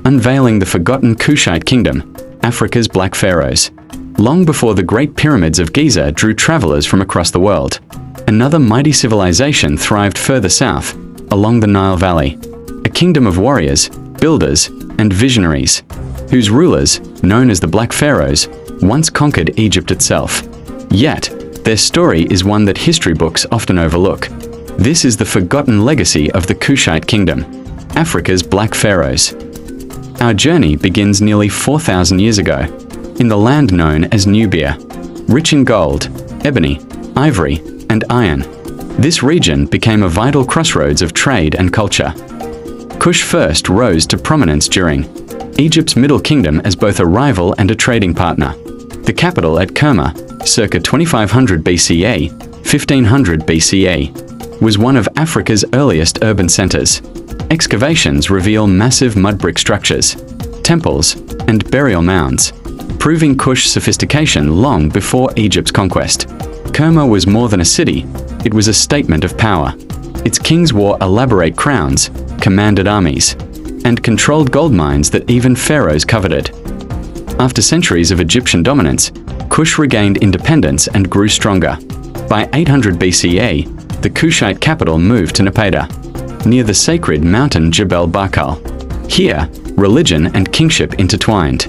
unveiling the forgotten Kushite Kingdom, Africa's Black Pharaohs. Long before the Great Pyramids of Giza drew travelers from across the world, another mighty civilization thrived further south, along the Nile Valley. A kingdom of warriors, builders, and visionaries, whose rulers, known as the Black Pharaohs, once conquered Egypt itself. Yet, their story is one that history books often overlook. This is the forgotten legacy of the Kushite Kingdom, Africa's Black Pharaohs. Our journey begins nearly 4,000 years ago, in the land known as Nubia. Rich in gold, ebony, ivory, and iron, this region became a vital crossroads of trade and culture. Kush first rose to prominence during Egypt's Middle Kingdom as both a rival and a trading partner. The capital at Kerma, circa 2500 BCE, 1500 BCE, was one of Africa's earliest urban centers. Excavations reveal massive mud brick structures, temples, and burial mounds, proving Kush sophistication long before Egypt's conquest. Kerma was more than a city, it was a statement of power. Its kings wore elaborate crowns, commanded armies, and controlled gold mines that even pharaohs coveted. After centuries of Egyptian dominance, Kush regained independence and grew stronger. By 800 BCE, the Kushite capital moved to Nubia, near the sacred mountain Jebel Barkal. Here, religion and kingship intertwined.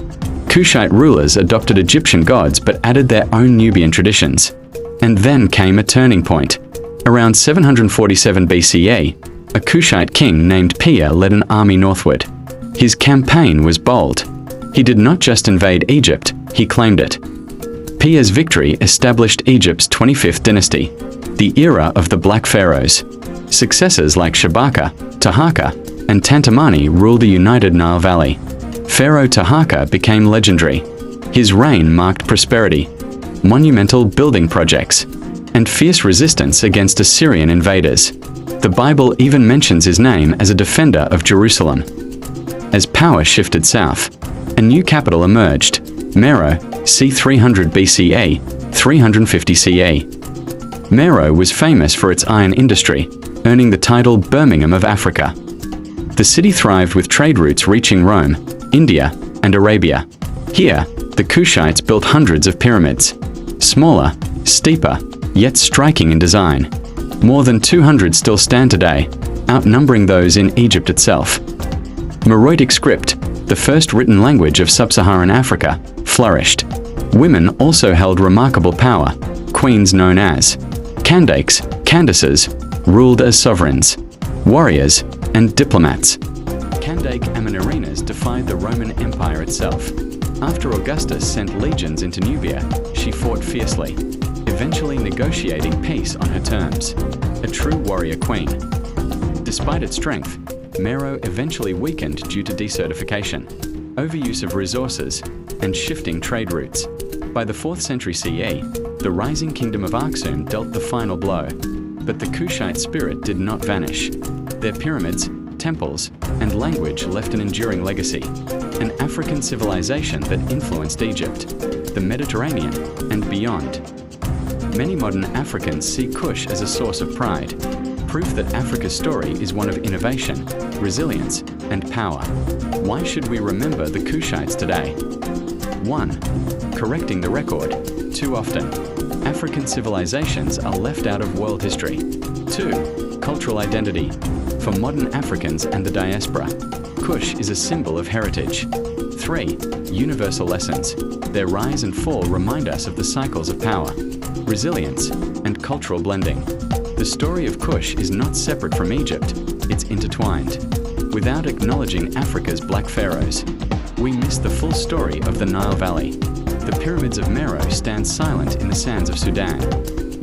Kushite rulers adopted Egyptian gods but added their own Nubian traditions. And then came a turning point. Around 747 BCE, a Kushite king named Pia led an army northward. His campaign was bold. He did not just invade Egypt, he claimed it. Pia's victory established Egypt's 25th dynasty, the era of the Black Pharaohs. Successors like Shabaka, Taharqa, and Tantamani ruled the united Nile Valley. Pharaoh Taharqa became legendary. His reign marked prosperity, monumental building projects, and fierce resistance against Assyrian invaders. The Bible even mentions his name as a defender of Jerusalem. As power shifted south, a new capital emerged, Meroe, c. 300 BCE, 350 CE. Meroe was famous for its iron industry, earning the title Birmingham of Africa. The city thrived with trade routes reaching Rome, India, and Arabia. Here, the Kushites built hundreds of pyramids, smaller, steeper, yet striking in design. More than 200 still stand today, outnumbering those in Egypt itself. Meroitic script, the first written language of sub-Saharan Africa, flourished. Women also held remarkable power. Queens known as Candakes, Candaces, ruled as sovereigns, warriors, and diplomats. Candake Amenorinas defied the Roman Empire itself. After Augustus sent legions into Nubia, she fought fiercely, eventually negotiating peace on her terms. A true warrior queen. Despite its strength, Meroe eventually weakened due to desertification, overuse of resources, and shifting trade routes. By the 4th century CE, the rising kingdom of Aksum dealt the final blow. But the Kushite spirit did not vanish. Their pyramids, temples, and language left an enduring legacy. An African civilization that influenced Egypt, the Mediterranean, and beyond. Many modern Africans see Kush as a source of pride, proof that Africa's story is one of innovation, resilience, and power. Why should we remember the Kushites today? 1. Correcting the record. Too often, African civilizations are left out of world history. 2. Cultural identity. For modern Africans and the diaspora, Kush is a symbol of heritage. 3. Universal lessons. Their rise and fall remind us of the cycles of power, resilience, and cultural blending. The story of Kush is not separate from Egypt, it's intertwined. Without acknowledging Africa's Black Pharaohs, we miss the full story of the Nile Valley. The pyramids of Meroe stand silent in the sands of Sudan.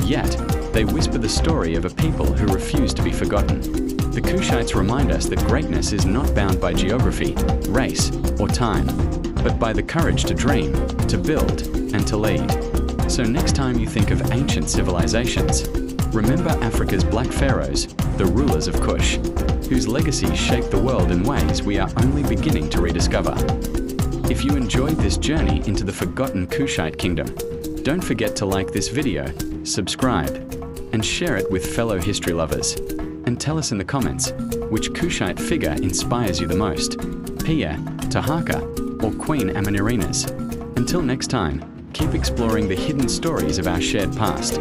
Yet, they whisper the story of a people who refuse to be forgotten. The Kushites remind us that greatness is not bound by geography, race, or time, but by the courage to dream, to build, and to lead. So next time you think of ancient civilizations, remember Africa's Black Pharaohs, the rulers of Kush, whose legacies shaped the world in ways we are only beginning to rediscover. If you enjoyed this journey into the forgotten Kushite Kingdom, don't forget to like this video, subscribe, and share it with fellow history lovers. And tell us in the comments, which Kushite figure inspires you the most? Pia, Taharqa or Queen Amenerina's. Until next time, keep exploring the hidden stories of our shared past.